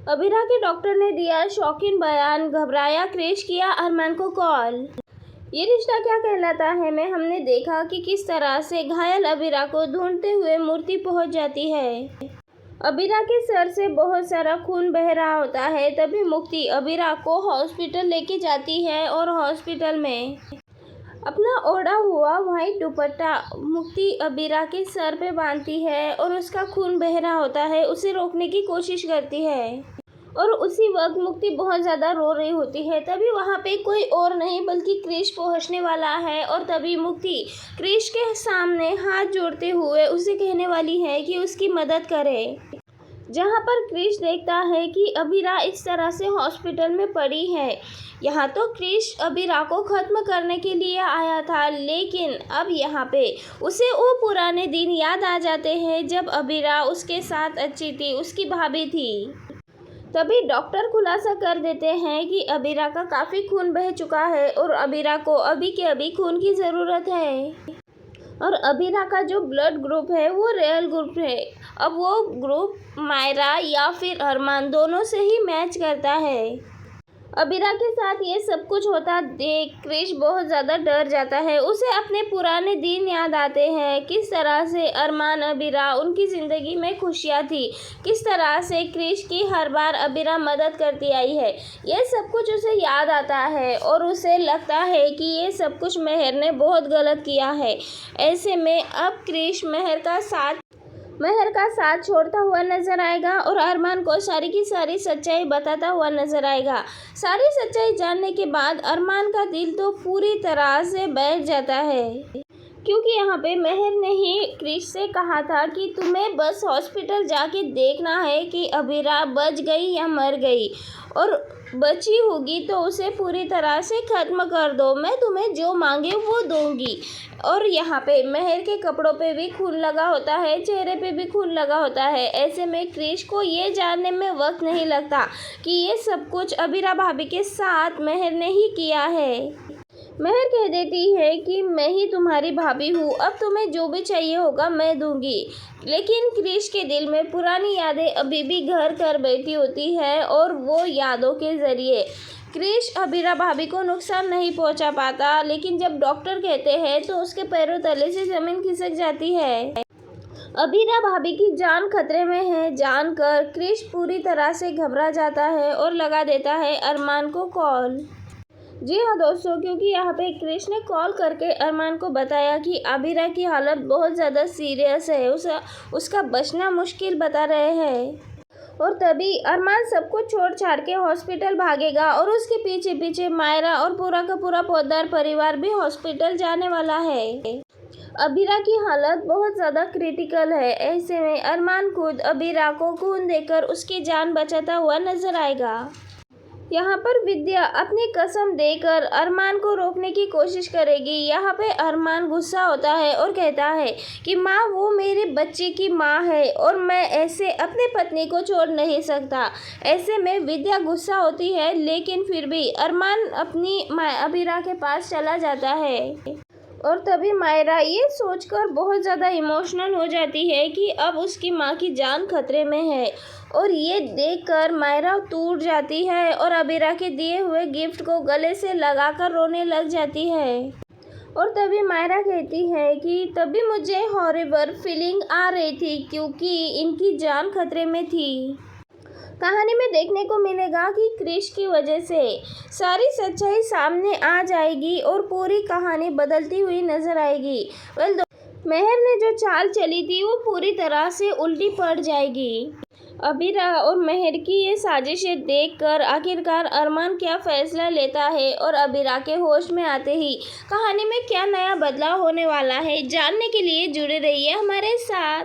अबीरा के डॉक्टर ने दिया शॉकिंग बयान, घबराया क्रिश, किया अरमान को कॉल। ये रिश्ता क्या कहलाता है में हमने देखा कि किस तरह से घायल अबीरा को ढूंढते हुए मूर्ति पहुंच जाती है। अबीरा के सर से बहुत सारा खून बह रहा होता है। तभी मुक्ति अबीरा को हॉस्पिटल लेके जाती है और हॉस्पिटल में अपना ओढ़ा हुआ व्हाइट दुपट्टा मुक्ति अबीरा के सर पे बांधती है और उसका खून बह रहा होता है, उसे रोकने की कोशिश करती है। और उसी वक्त मुक्ति बहुत ज़्यादा रो रही होती है। तभी वहाँ पे कोई और नहीं बल्कि क्रिश पहुँचने वाला है और तभी मुक्ति क्रिश के सामने हाथ जोड़ते हुए उसे कहने वाली है कि उसकी मदद करे। जहाँ पर क्रिश देखता है कि अबीरा इस तरह से हॉस्पिटल में पड़ी है। यहाँ तो क्रिश अबीरा को ख़त्म करने के लिए आया था, लेकिन अब यहाँ पे उसे वो पुराने दिन याद आ जाते हैं जब अबीरा उसके साथ अच्छी थी, उसकी भाभी थी। तभी डॉक्टर खुलासा कर देते हैं कि अबीरा का काफ़ी खून बह चुका है और अबीरा को अभी के अभी खून की ज़रूरत है। और अबीरा का जो ब्लड ग्रुप है वो रियल ग्रुप है। अब वो ग्रुप मायरा या फिर अरमान दोनों से ही मैच करता है। अबीरा के साथ ये सब कुछ होता देख क्रिश बहुत ज़्यादा डर जाता है। उसे अपने पुराने दिन याद आते हैं, किस तरह से अरमान अबीरा उनकी ज़िंदगी में खुशियाँ थी, किस तरह से क्रिश की हर बार अबीरा मदद करती आई है। ये सब कुछ उसे याद आता है और उसे लगता है कि ये सब कुछ मेहर ने बहुत गलत किया है। ऐसे में अब क्रिश मेहर का साथ छोड़ता हुआ नजर आएगा और अरमान को सारी की सारी सच्चाई बताता हुआ नजर आएगा। सारी सच्चाई जानने के बाद अरमान का दिल तो पूरी तरह से बैठ जाता है, क्योंकि यहाँ पे मेहर ने ही क्रिश से कहा था कि तुम्हें बस हॉस्पिटल जाके देखना है कि अबीरा बच गई या मर गई, और बची होगी तो उसे पूरी तरह से ख़त्म कर दो, मैं तुम्हें जो मांगे वो दूंगी। और यहाँ पे मेहर के कपड़ों पे भी खून लगा होता है, चेहरे पे भी खून लगा होता है। ऐसे में क्रिश को ये जानने में वक्त नहीं लगता कि ये सब कुछ अबीरा भाभी के साथ मेहर ने ही किया है। मेहर कह देती है कि मैं ही तुम्हारी भाभी हूँ, अब तुम्हें जो भी चाहिए होगा मैं दूंगी। लेकिन क्रिश के दिल में पुरानी यादें अभी भी घर कर बैठी होती है और वो यादों के ज़रिए क्रिश अबीरा भाभी को नुकसान नहीं पहुंचा पाता। लेकिन जब डॉक्टर कहते हैं तो उसके पैरों तले से ज़मीन खिसक जाती है। अबीरा भाभी की जान खतरे में है जानकर क्रिश पूरी तरह से घबरा जाता है और लगा देता है अरमान को कॉल। जी हाँ दोस्तों, क्योंकि यहाँ पे क्रिश ने कॉल करके अरमान को बताया कि अबीरा की हालत बहुत ज़्यादा सीरियस है, उसका बचना मुश्किल बता रहे हैं। और तभी अरमान सब कुछ छोड़ छाड़ के हॉस्पिटल भागेगा और उसके पीछे पीछे मायरा और पूरा का पूरा पोद्दार परिवार भी हॉस्पिटल जाने वाला है। अबीरा की हालत बहुत ज़्यादा क्रिटिकल है। ऐसे में अरमान खुद अबीरा को खून देकर उसकी जान बचाता हुआ नजर आएगा। यहाँ पर विद्या अपनी कसम देकर अरमान को रोकने की कोशिश करेगी। यहाँ पे अरमान गुस्सा होता है और कहता है कि माँ, वो मेरे बच्चे की माँ है और मैं ऐसे अपने पत्नी को छोड़ नहीं सकता। ऐसे में विद्या गुस्सा होती है, लेकिन फिर भी अरमान अपनी अबीरा के पास चला जाता है। और तभी मायरा ये सोचकर बहुत ज़्यादा इमोशनल हो जाती है कि अब उसकी माँ की जान खतरे में है। और ये देखकर मायरा टूट जाती है और अबीरा के दिए हुए गिफ्ट को गले से लगाकर रोने लग जाती है। और तभी मायरा कहती है कि तभी मुझे हॉरिबल फीलिंग आ रही थी, क्योंकि इनकी जान खतरे में थी। कहानी में देखने को मिलेगा कि क्रिश की वजह से सारी सच्चाई सामने आ जाएगी और पूरी कहानी बदलती हुई नजर आएगी। मेहर ने जो चाल चली थी वो पूरी तरह से उल्टी पड़ जाएगी। अबीरा और मेहर की ये साजिशें देखकर आखिरकार अरमान क्या फैसला लेता है और अबीरा के होश में आते ही कहानी में क्या नया बदलाव होने वाला है, जानने के लिए जुड़े रहिए हमारे साथ।